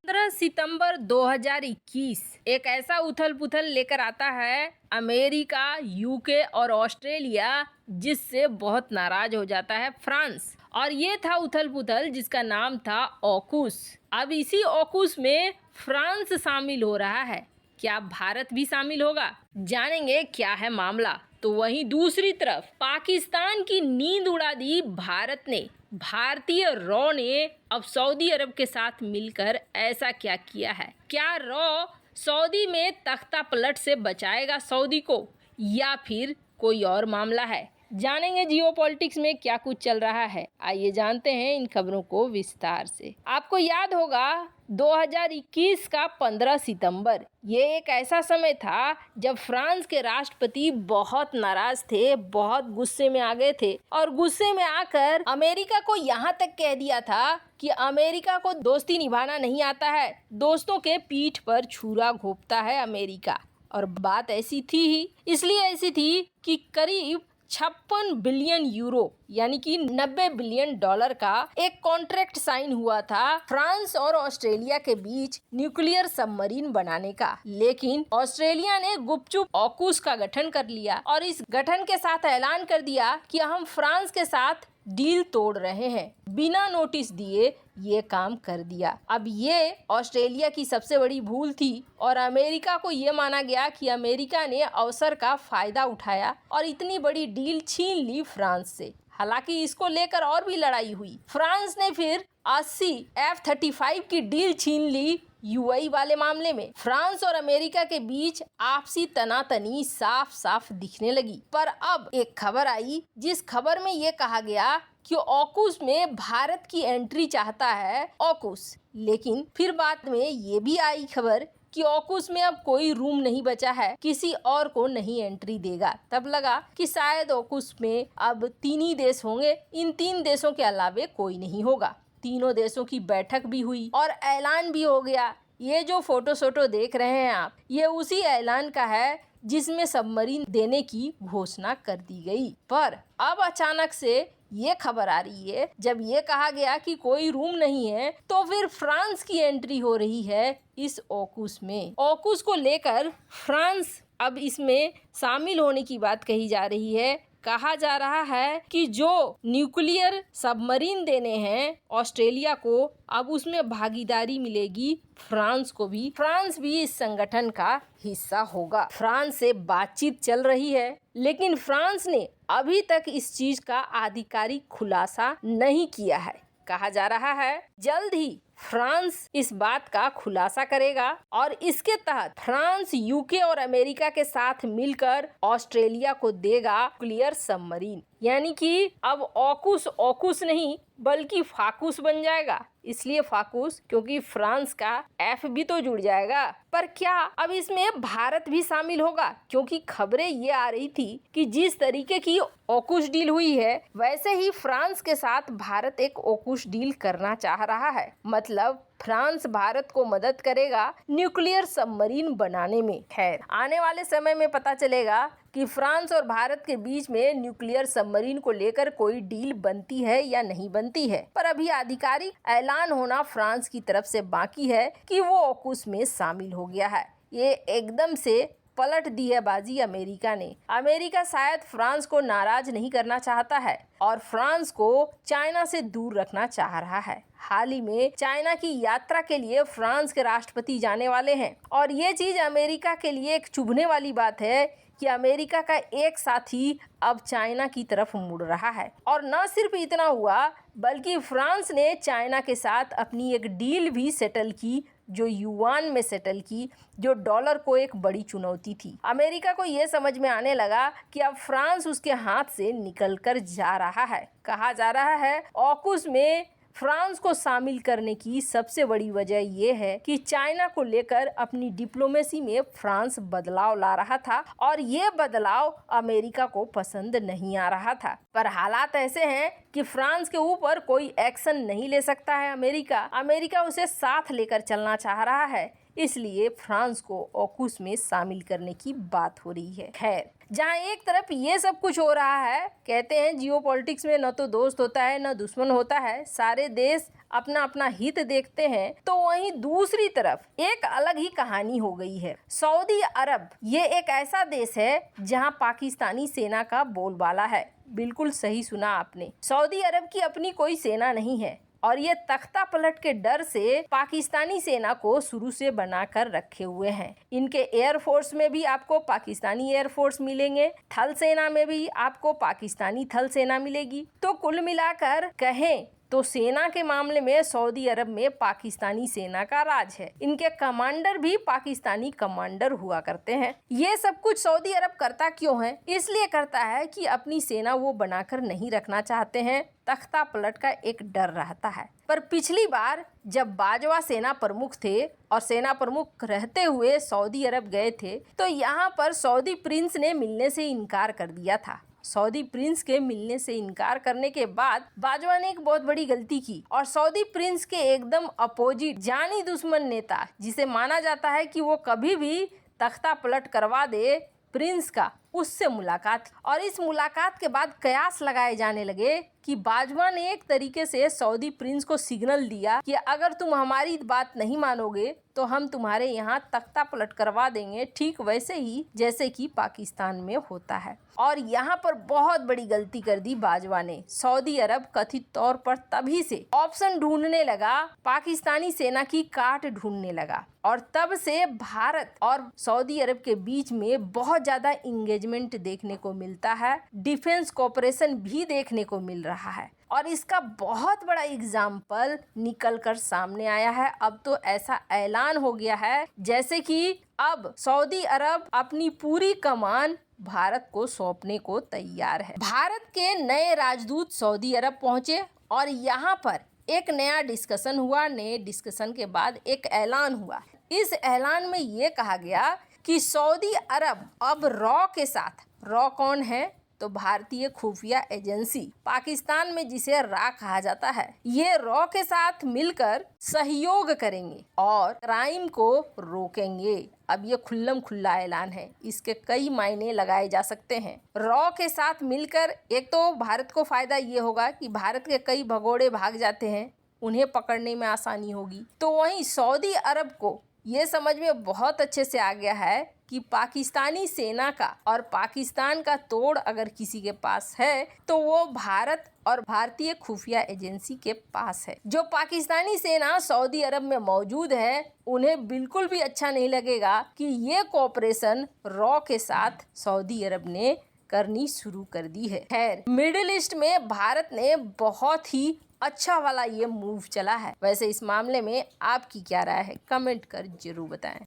15 सितंबर 2021 एक ऐसा उथल पुथल लेकर आता है अमेरिका, यूके और ऑस्ट्रेलिया, जिससे बहुत नाराज हो जाता है फ्रांस। और ये था उथल पुथल जिसका नाम था ऑकूस। अब इसी ऑकूस में फ्रांस शामिल हो रहा है। क्या भारत भी शामिल होगा? जानेंगे क्या है मामला। तो वहीं दूसरी तरफ पाकिस्तान की नींद उड़ा दी भारत ने। भारतीय रॉ ने अब सऊदी अरब के साथ मिलकर ऐसा क्या किया है? क्या रॉ सऊदी में तख्ता पलट से बचाएगा सऊदी को, या फिर कोई और मामला है? जानेंगे जियोपॉलिटिक्स में क्या कुछ चल रहा है। आइए जानते हैं इन खबरों को विस्तार से। आपको याद होगा 2021 का 15 सितंबर, ये एक ऐसा समय था जब फ्रांस के राष्ट्रपति बहुत नाराज थे, बहुत गुस्से में आ गए थे और गुस्से में आकर अमेरिका को यहाँ तक कह दिया था कि अमेरिका को दोस्ती निभाना नहीं आता है, दोस्तों के पीठ पर छुरा घोंपता है अमेरिका। और बात ऐसी थी ही, इसलिए ऐसी थी कि करीब 56 बिलियन यूरो यानी कि 90 बिलियन डॉलर का एक कॉन्ट्रैक्ट साइन हुआ था फ्रांस और ऑस्ट्रेलिया के बीच न्यूक्लियर सबमरीन बनाने का। लेकिन ऑस्ट्रेलिया ने गुपचुप ऑकूस का गठन कर लिया और इस गठन के साथ ऐलान कर दिया कि हम फ्रांस के साथ डील तोड़ रहे हैं। बिना नोटिस दिए ये काम कर दिया। अब ये ऑस्ट्रेलिया की सबसे बड़ी भूल थी और अमेरिका को ये माना गया कि अमेरिका ने अवसर का फायदा उठाया और इतनी बड़ी डील छीन ली फ्रांस से। हालांकि इसको लेकर और भी लड़ाई हुई। फ्रांस ने फिर 80 F-35 की डील छीन ली यूएई वाले मामले में। फ्रांस और अमेरिका के बीच आपसी तनातनी साफ साफ दिखने लगी। पर अब एक खबर आई जिस खबर में ये कहा गया कि ऑकूस में भारत की एंट्री चाहता है ऑकूस। लेकिन फिर बाद में ये भी आई खबर कि ऑकूस में अब कोई रूम नहीं बचा है, किसी और को नहीं एंट्री देगा। तब लगा कि शायद ऑकूस में अब 3 ही देश होंगे, इन 3 देशों के अलावे कोई नहीं होगा। तीनों देशों की बैठक भी हुई और ऐलान भी हो गया। ये जो फोटो देख रहे हैं आप, ये उसी ऐलान का है जिसमें सबमरीन देने की घोषणा कर दी गई। पर अब अचानक से ये खबर आ रही है, जब ये कहा गया कि कोई रूम नहीं है, तो फिर फ्रांस की एंट्री हो रही है इस ऑकूस में। ऑकूस को लेकर फ्रांस अब इसमें शामिल होने की बात कही जा रही है। कहा जा रहा है कि जो न्यूक्लियर सबमरीन देने हैं ऑस्ट्रेलिया को, अब उसमें भागीदारी मिलेगी फ्रांस को भी। फ्रांस भी इस संगठन का हिस्सा होगा। फ्रांस से बातचीत चल रही है, लेकिन फ्रांस ने अभी तक इस चीज का आधिकारिक खुलासा नहीं किया है। कहा जा रहा है जल्द ही फ्रांस इस बात का खुलासा करेगा और इसके तहत फ्रांस, यूके और अमेरिका के साथ मिलकर ऑस्ट्रेलिया को देगा न्यूक्लियर सबमरीन। यानी कि अब ऑकूस नहीं बल्कि फाकूस बन जाएगा। इसलिए फाकूस क्योंकि फ्रांस का एफ भी तो जुड़ जाएगा। पर क्या अब इसमें भारत भी शामिल होगा? क्योंकि खबरें ये आ रही थी कि जिस तरीके की ऑकूस डील हुई है, वैसे ही फ्रांस के साथ भारत एक ऑकूस डील करना चाह रहा है। मतलब फ्रांस भारत को मदद करेगा न्यूक्लियर सबमरीन बनाने में। खैर, आने वाले समय में पता चलेगा कि फ्रांस और भारत के बीच में न्यूक्लियर सबमरीन को लेकर कोई डील बनती है या नहीं बनती है। पर अभी आधिकारिक ऐलान होना फ्रांस की तरफ से बाकी है कि वो ऑकूस में शामिल हो गया है। ये एकदम से पलट दी है बाजी अमेरिका ने। अमेरिका शायद फ्रांस को नाराज नहीं करना चाहता है और फ्रांस को चाइना से दूर रखना चाह रहा है। हाल ही में चाइना की यात्रा के लिए फ्रांस के राष्ट्रपति जाने वाले हैं और ये चीज अमेरिका के लिए एक चुभने वाली बात है कि अमेरिका का एक साथी अब चाइना की तरफ मुड़ रहा है। और न सिर्फ इतना हुआ, बल्कि फ्रांस ने चाइना के साथ अपनी एक डील भी सेटल की, जो युआन में सेटल की, जो डॉलर को एक बड़ी चुनौती थी। अमेरिका को ये समझ में आने लगा कि अब फ्रांस उसके हाथ से निकलकर जा रहा है। कहा जा रहा है ऑकूस में फ्रांस को शामिल करने की सबसे बड़ी वजह ये है कि चाइना को लेकर अपनी डिप्लोमेसी में फ्रांस बदलाव ला रहा था और ये बदलाव अमेरिका को पसंद नहीं आ रहा था। पर हालात ऐसे हैं कि फ्रांस के ऊपर कोई एक्शन नहीं ले सकता है अमेरिका उसे साथ लेकर चलना चाह रहा है। इसलिए फ्रांस को ऑकूस में शामिल करने की बात हो रही है। खैर, जहां एक तरफ ये सब कुछ हो रहा है, कहते हैं जियोपॉलिटिक्स में न तो दोस्त होता है न दुश्मन होता है, सारे देश अपना अपना हित देखते हैं, तो वहीं दूसरी तरफ एक अलग ही कहानी हो गई है। सऊदी अरब ये एक ऐसा देश है जहां पाकिस्तानी सेना का बोलबाला है। बिल्कुल सही सुना आपने, सऊदी अरब की अपनी कोई सेना नहीं है और ये तख्ता पलट के डर से पाकिस्तानी सेना को शुरू से बनाकर रखे हुए हैं। इनके एयरफोर्स में भी आपको पाकिस्तानी एयरफोर्स मिलेंगे, थल सेना में भी आपको पाकिस्तानी थल सेना मिलेगी। तो कुल मिलाकर कहें तो सेना के मामले में सऊदी अरब में पाकिस्तानी सेना का राज है। इनके कमांडर भी पाकिस्तानी कमांडर हुआ करते हैं। ये सब कुछ सऊदी अरब करता क्यों है? इसलिए करता है कि अपनी सेना वो बनाकर नहीं रखना चाहते हैं, तख्ता पलट का एक डर रहता है। पर पिछली बार जब बाजवा सेना प्रमुख थे और सेना प्रमुख रहते हुए सऊदी अरब गए थे, तो यहाँ पर सऊदी प्रिंस ने मिलने से इनकार कर दिया था। सऊदी प्रिंस के मिलने से इनकार करने के बाद बाजवा ने एक बहुत बड़ी गलती की और सऊदी प्रिंस के एकदम अपोजिट जानी दुश्मन नेता, जिसे माना जाता है कि वो कभी भी तख्ता पलट करवा दे प्रिंस का, उससे मुलाकात। और इस मुलाकात के बाद कयास लगाए जाने लगे कि बाजवा ने एक तरीके से सऊदी प्रिंस को सिग्नल दिया कि अगर तुम हमारी बात नहीं मानोगे तो हम तुम्हारे यहाँ तख्ता पलट करवा देंगे, ठीक वैसे ही जैसे कि पाकिस्तान में होता है। और यहाँ पर बहुत बड़ी गलती कर दी बाजवा ने। सऊदी अरब कथित तौर पर तभी से ऑप्शन ढूंढने लगा, पाकिस्तानी सेना की काट ढूंढने लगा और तब से भारत और सऊदी अरब के बीच में बहुत ज्यादा इंगेजमेंट देखने को मिलता है, डिफेंस कोऑपरेशन भी देखने को मिल रहा है और इसका बहुत बड़ा एग्जाम्पल निकल कर सामने आया है। अब तो ऐसा ऐलान हो गया है जैसे कि अब सऊदी अरब अपनी पूरी कमान भारत को सौंपने को तैयार है। भारत के नए राजदूत सऊदी अरब पहुंचे और यहाँ पर एक नया डिस्कशन हुआ। नए डिस्कशन के बाद एक ऐलान हुआ। इस ऐलान में ये कहा गया कि सऊदी अरब अब रॉ के साथ, रॉ कौन है तो भारतीय खुफिया एजेंसी, पाकिस्तान में जिसे रा कहा जाता है, ये रॉ के साथ मिलकर सहयोग करेंगे और क्राइम को रोकेंगे। अब ये खुल्लम खुल्ला ऐलान है, इसके कई मायने लगाए जा सकते हैं। रॉ के साथ मिलकर एक तो भारत को फायदा ये होगा कि भारत के कई भगोड़े भाग जाते हैं, उन्हें पकड़ने में आसानी होगी। तो वहीं सऊदी अरब को ये समझ में बहुत अच्छे से आ गया है कि पाकिस्तानी सेना का और पाकिस्तान का तोड़ अगर किसी के पास है तो वो भारत और भारतीय खुफिया एजेंसी के पास है। जो पाकिस्तानी सेना सऊदी अरब में मौजूद है, उन्हें बिल्कुल भी अच्छा नहीं लगेगा कि ये कोऑपरेशन रॉ के साथ सऊदी अरब ने करनी शुरू कर दी है। खैर, मिडिल ईस्ट में भारत ने बहुत ही अच्छा वाला ये मूव चला है। वैसे इस मामले में आपकी क्या राय है, कमेंट कर जरूर बताएं।